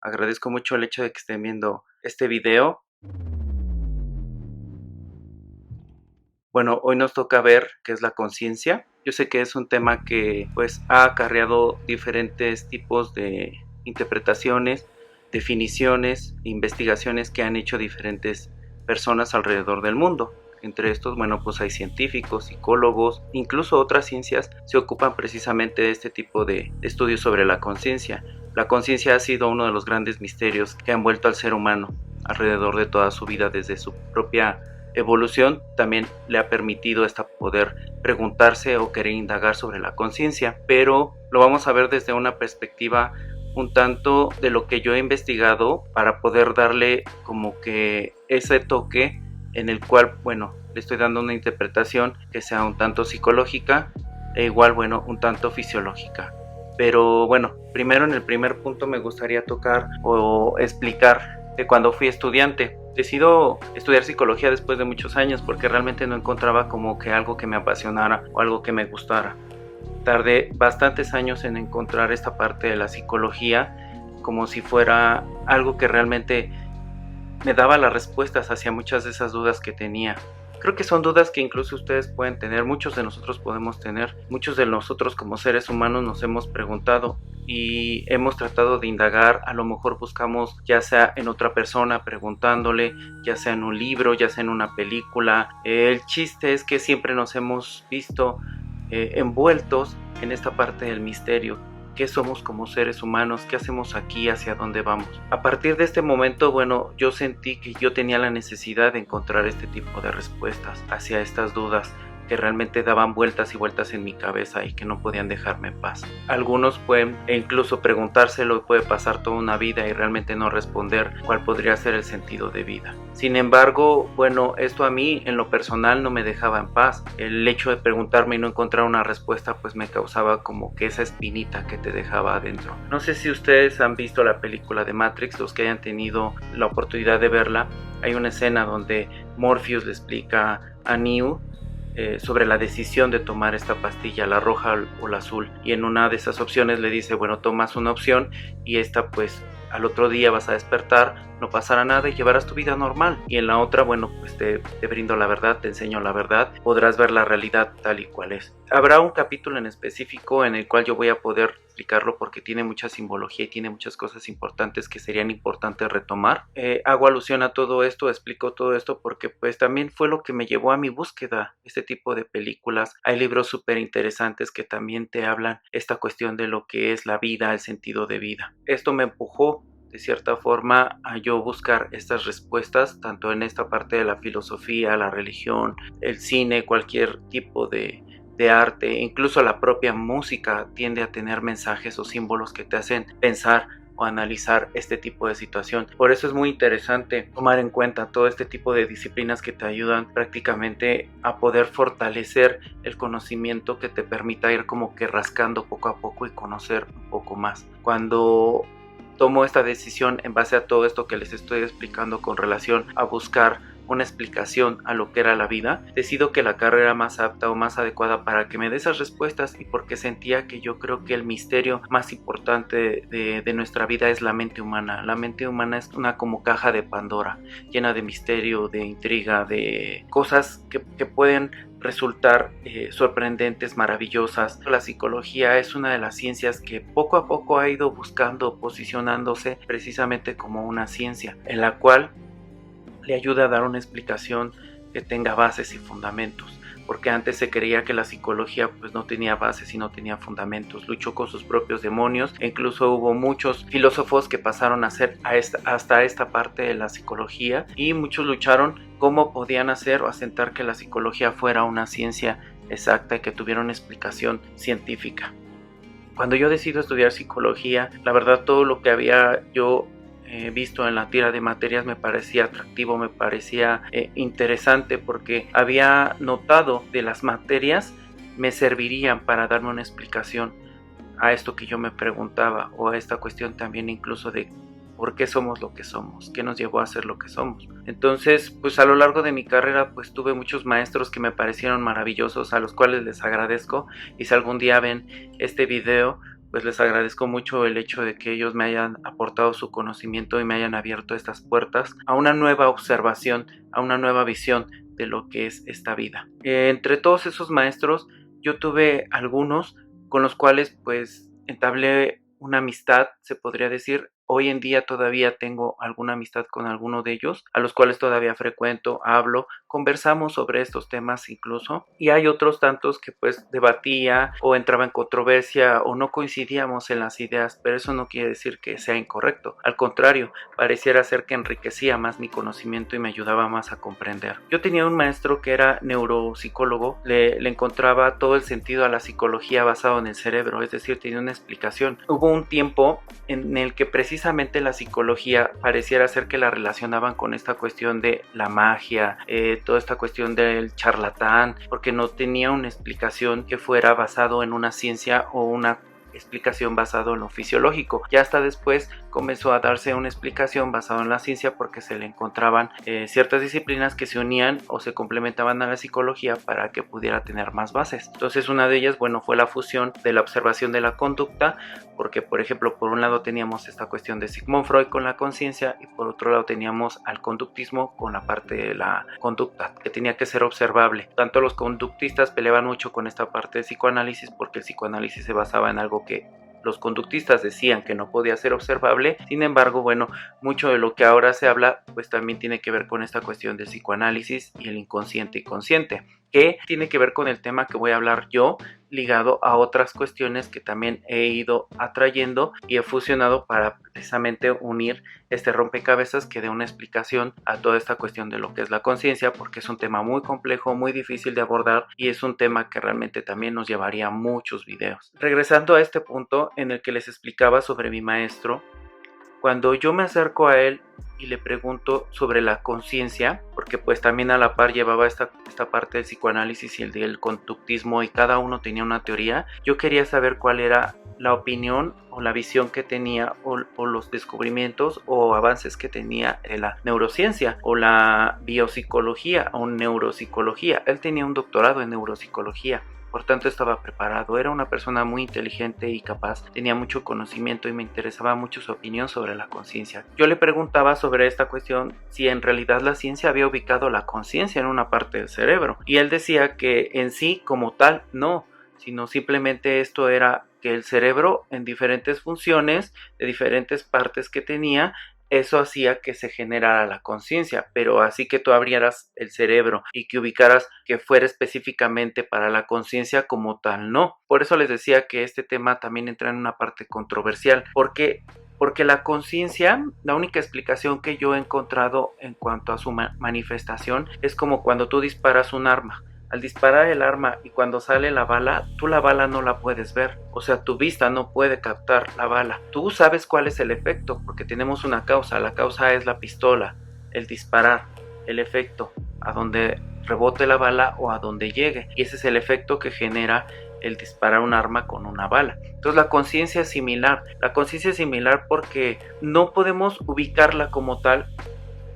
Agradezco mucho el hecho de que estén viendo este video. Bueno, hoy nos toca ver qué es la conciencia. Yo sé que es un tema que pues ha acarreado diferentes tipos de interpretaciones, definiciones, investigaciones que han hecho diferentes personas alrededor del mundo. Entre estos, bueno, pues hay científicos, psicólogos, incluso otras ciencias se ocupan precisamente de este tipo de estudios sobre la conciencia. La conciencia ha sido uno de los grandes misterios que han envuelto al ser humano alrededor de toda su vida, desde su propia evolución también le ha permitido hasta poder preguntarse o querer indagar sobre la conciencia, pero lo vamos a ver desde una perspectiva un tanto de lo que yo he investigado para poder darle como que ese toque en el cual, bueno, le estoy dando una interpretación que sea un tanto psicológica e igual, bueno, un tanto fisiológica. Pero bueno, primero en el primer punto me gustaría tocar o explicar que cuando fui estudiante, decido estudiar psicología después de muchos años porque realmente no encontraba como que algo que me apasionara o algo que me gustara. Tardé bastantes años en encontrar esta parte de la psicología como si fuera algo que realmente me daba las respuestas hacia muchas de esas dudas que tenía. Creo que son dudas que incluso ustedes pueden tener, muchos de nosotros podemos tener, muchos de nosotros como seres humanos nos hemos preguntado y hemos tratado de indagar, a lo mejor buscamos ya sea en otra persona preguntándole, ya sea en un libro, ya sea en una película. El chiste es que siempre nos hemos visto envueltos en esta parte del misterio. ¿Qué somos como seres humanos? ¿Qué hacemos aquí? ¿Hacia dónde vamos? A partir de este momento, bueno, yo sentí que yo tenía la necesidad de encontrar este tipo de respuestas hacia estas dudas que realmente daban vueltas y vueltas en mi cabeza y que no podían dejarme en paz. Algunos pueden incluso preguntárselo y puede pasar toda una vida y realmente no responder cuál podría ser el sentido de vida. Sin embargo, bueno, esto a mí en lo personal no me dejaba en paz. El hecho de preguntarme y no encontrar una respuesta pues me causaba como que esa espinita que te dejaba adentro. No sé si ustedes han visto la película de Matrix, los que hayan tenido la oportunidad de verla. Hay una escena donde Morpheus le explica a Neo sobre la decisión de tomar esta pastilla, la roja o la azul, y en una de esas opciones le dice, bueno, tomas una opción y esta pues al otro día vas a despertar, no pasará nada y llevarás tu vida normal, y en la otra, bueno, pues te brindo la verdad, te enseño la verdad, podrás ver la realidad tal y cual es. Habrá un capítulo en específico en el cual yo voy a poder explicarlo porque tiene mucha simbología y tiene muchas cosas importantes que serían importantes retomar. Hago alusión a todo esto, explico todo esto porque pues también fue lo que me llevó a mi búsqueda, este tipo de películas. Hay libros súper interesantes que también te hablan esta cuestión de lo que es la vida, el sentido de vida. Esto me empujó de cierta forma a yo buscar estas respuestas tanto en esta parte de la filosofía, la religión, el cine, cualquier tipo de arte, incluso la propia música tiende a tener mensajes o símbolos que te hacen pensar o analizar este tipo de situación. Por eso es muy interesante tomar en cuenta todo este tipo de disciplinas que te ayudan prácticamente a poder fortalecer el conocimiento que te permita ir como que rascando poco a poco y conocer un poco más. Cuando tomo esta decisión en base a todo esto que les estoy explicando con relación a buscar una explicación a lo que era la vida, decido que la carrera más apta o más adecuada para que me dé esas respuestas y porque sentía que yo creo que el misterio más importante de nuestra vida es la mente humana. La mente humana es una como caja de Pandora, llena de misterio, de intriga, de cosas que pueden resultar sorprendentes, maravillosas. La psicología es una de las ciencias que poco a poco ha ido buscando, posicionándose precisamente como una ciencia, en la cual le ayuda a dar una explicación que tenga bases y fundamentos, porque antes se creía que la psicología pues no tenía bases y no tenía fundamentos, luchó con sus propios demonios e incluso hubo muchos filósofos que pasaron a ser hasta esta parte de la psicología y muchos lucharon cómo podían hacer o asentar que la psicología fuera una ciencia exacta y que tuviera una explicación científica. Cuando yo decido estudiar psicología, la verdad todo lo que había yo visto en la tira de materias me parecía atractivo, me parecía interesante porque había notado de las materias me servirían para darme una explicación a esto que yo me preguntaba o a esta cuestión también incluso de por qué somos lo que somos, qué nos llevó a ser lo que somos. Entonces, pues a lo largo de mi carrera pues tuve muchos maestros que me parecieron maravillosos, a los cuales les agradezco, y si algún día ven este video pues les agradezco mucho el hecho de que ellos me hayan aportado su conocimiento y me hayan abierto estas puertas a una nueva observación, a una nueva visión de lo que es esta vida. Entre todos esos maestros, yo tuve algunos con los cuales pues entablé una amistad, se podría decir. Hoy en día todavía tengo alguna amistad con alguno de ellos, a los cuales todavía frecuento, hablo, conversamos sobre estos temas incluso. Y hay otros tantos que pues debatía o entraba en controversia o no coincidíamos en las ideas, pero eso no quiere decir que sea incorrecto. Al contrario, pareciera ser que enriquecía más mi conocimiento y me ayudaba más a comprender. Yo tenía un maestro que era neuropsicólogo, le encontraba todo el sentido a la psicología basado en el cerebro, es decir, tenía una explicación. Hubo un tiempo en el que precisamente la psicología pareciera ser que la relacionaban con esta cuestión de la magia, toda esta cuestión del charlatán, porque no tenía una explicación que fuera basado en una ciencia o una explicación basado en lo fisiológico. Ya hasta después comenzó a darse una explicación basada en la ciencia porque se le encontraban ciertas disciplinas que se unían o se complementaban a la psicología para que pudiera tener más bases. Entonces una de ellas, bueno, fue la fusión de la observación de la conducta, porque por ejemplo por un lado teníamos esta cuestión de Sigmund Freud con la conciencia y por otro lado teníamos al conductismo con la parte de la conducta que tenía que ser observable. Tanto los conductistas peleaban mucho con esta parte de psicoanálisis porque el psicoanálisis se basaba en algo que los conductistas decían que no podía ser observable. Sin embargo, bueno, mucho de lo que ahora se habla pues también tiene que ver con esta cuestión del psicoanálisis y el inconsciente y consciente, que tiene que ver con el tema que voy a hablar yo, ligado a otras cuestiones que también he ido atrayendo y he fusionado para precisamente unir este rompecabezas que dé una explicación a toda esta cuestión de lo que es la conciencia, porque es un tema muy complejo, muy difícil de abordar y es un tema que realmente también nos llevaría a muchos videos. Regresando a este punto en el que les explicaba sobre mi maestro, cuando yo me acerco a él y le pregunto sobre la conciencia, porque pues también a la par llevaba esta parte del psicoanálisis y el del conductismo y cada uno tenía una teoría, yo quería saber cuál era la opinión o la visión que tenía o los descubrimientos o avances que tenía en la neurociencia o la biopsicología o neuropsicología. Él tenía un doctorado en neuropsicología. Por tanto estaba preparado, era una persona muy inteligente y capaz, tenía mucho conocimiento y me interesaba mucho su opinión sobre la conciencia. Yo le preguntaba sobre esta cuestión si en realidad la ciencia había ubicado la conciencia en una parte del cerebro y él decía que en sí como tal no, sino simplemente esto era que el cerebro en diferentes funciones de diferentes partes que tenía, eso hacía que se generara la conciencia, pero así que tú abrieras el cerebro y que ubicaras que fuera específicamente para la conciencia como tal, no. Por eso les decía que este tema también entra en una parte controversial, porque la conciencia, la única explicación que yo he encontrado en cuanto a su manifestación es como cuando tú disparas un arma. Al disparar el arma y cuando sale la bala, tú la bala no la puedes ver. O sea, tu vista no puede captar la bala. Tú sabes cuál es el efecto, porque tenemos una causa. La causa es la pistola, el disparar, el efecto, a donde rebote la bala o a donde llegue. Y ese es el efecto que genera el disparar un arma con una bala. Entonces la conciencia es similar. La conciencia es similar porque no podemos ubicarla como tal,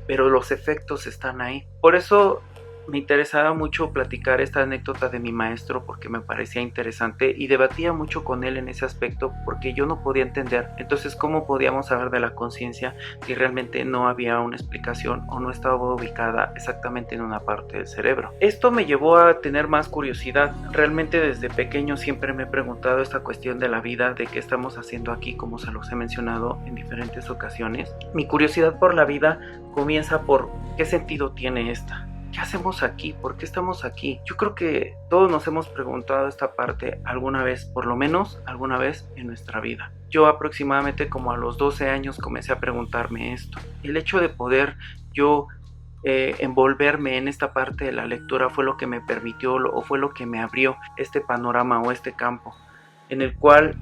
pero los efectos están ahí. Por eso me interesaba mucho platicar esta anécdota de mi maestro porque me parecía interesante y debatía mucho con él en ese aspecto porque yo no podía entender entonces cómo podíamos hablar de la conciencia si realmente no había una explicación o no estaba ubicada exactamente en una parte del cerebro. Esto me llevó a tener más curiosidad. Realmente desde pequeño siempre me he preguntado esta cuestión de la vida, de qué estamos haciendo aquí, como se los he mencionado en diferentes ocasiones. Mi curiosidad por la vida comienza por ¿qué sentido tiene esta? ¿Qué hacemos aquí? ¿Por qué estamos aquí? Yo creo que todos nos hemos preguntado esta parte alguna vez, por lo menos alguna vez en nuestra vida. Yo aproximadamente como a los 12 años comencé a preguntarme esto. El hecho de poder yo envolverme en esta parte de la lectura fue lo que me permitió o fue lo que me abrió este panorama o este campo en el cual,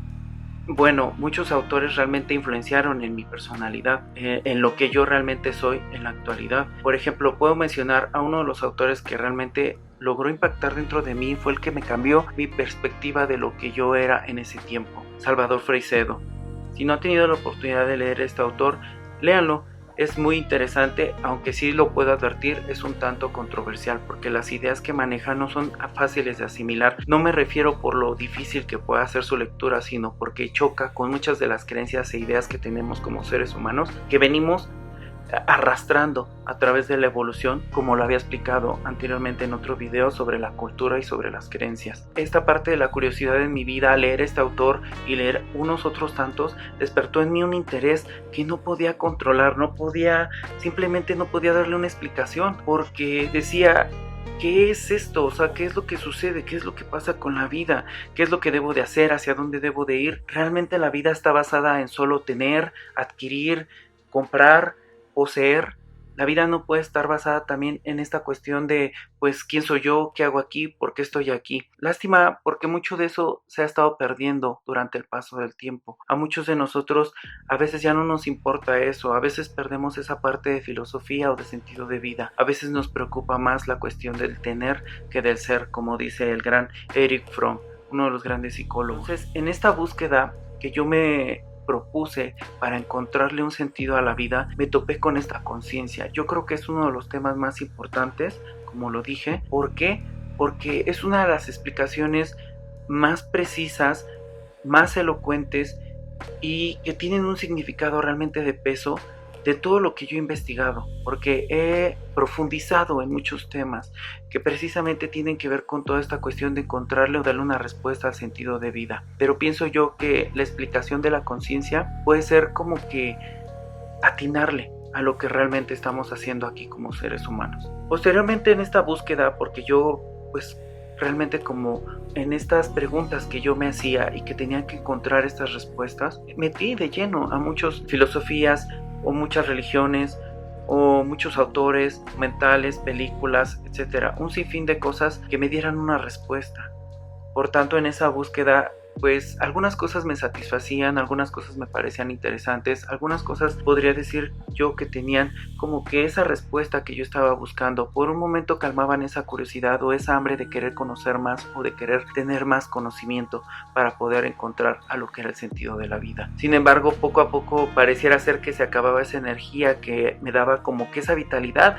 bueno, muchos autores realmente influenciaron en mi personalidad, en lo que yo realmente soy en la actualidad. Por ejemplo, puedo mencionar a uno de los autores que realmente logró impactar dentro de mí, fue el que me cambió mi perspectiva de lo que yo era en ese tiempo, Salvador Freixedo. Si no han tenido la oportunidad de leer este autor, léanlo. es muy interesante, aunque sí lo puedo advertir, es un tanto controversial porque las ideas que maneja no son fáciles de asimilar. No me refiero por lo difícil que pueda ser su lectura, sino porque choca con muchas de las creencias e ideas que tenemos como seres humanos, que venimos arrastrando a través de la evolución, como lo había explicado anteriormente en otro video sobre la cultura y sobre las creencias. Esta parte de la curiosidad en mi vida al leer este autor y leer unos otros tantos despertó en mí un interés que no podía controlar, simplemente no podía darle una explicación, porque decía: ¿qué es esto? O sea, ¿qué es lo que sucede? ¿Qué es lo que pasa con la vida? ¿Qué es lo que debo de hacer? ¿Hacia dónde debo de ir? ¿Realmente la vida está basada en solo tener, adquirir, comprar, poseer? La vida no puede estar basada también en esta cuestión de, pues, ¿quién soy yo? ¿Qué hago aquí? ¿Por qué estoy aquí? Lástima, porque mucho de eso se ha estado perdiendo durante el paso del tiempo. A muchos de nosotros a veces ya no nos importa eso, a veces perdemos esa parte de filosofía o de sentido de vida. A veces nos preocupa más la cuestión del tener que del ser, como dice el gran Erich Fromm, uno de los grandes psicólogos. Entonces, en esta búsqueda que yo me propuse para encontrarle un sentido a la vida, me topé con esta conciencia. Yo creo que es uno de los temas más importantes, como lo dije. ¿Por qué? Porque es una de las explicaciones más precisas, más elocuentes y que tienen un significado realmente de peso de todo lo que yo he investigado, porque he profundizado en muchos temas que precisamente tienen que ver con toda esta cuestión de encontrarle o darle una respuesta al sentido de vida. Pero pienso yo que la explicación de la conciencia puede ser como que atinarle a lo que realmente estamos haciendo aquí como seres humanos. Posteriormente en esta búsqueda, porque yo pues realmente como en estas preguntas que yo me hacía y que tenía que encontrar estas respuestas, metí de lleno a muchas filosofías o muchas religiones o muchos autores mentales, películas, etcétera, un sinfín de cosas que me dieran una respuesta. Por tanto, en esa búsqueda, pues algunas cosas me satisfacían, algunas cosas me parecían interesantes, algunas cosas podría decir yo que tenían como que esa respuesta que yo estaba buscando. Por un momento calmaban esa curiosidad o esa hambre de querer conocer más o de querer tener más conocimiento para poder encontrar a lo que era el sentido de la vida. Sin embargo, poco a poco pareciera ser que se acababa esa energía que me daba como que esa vitalidad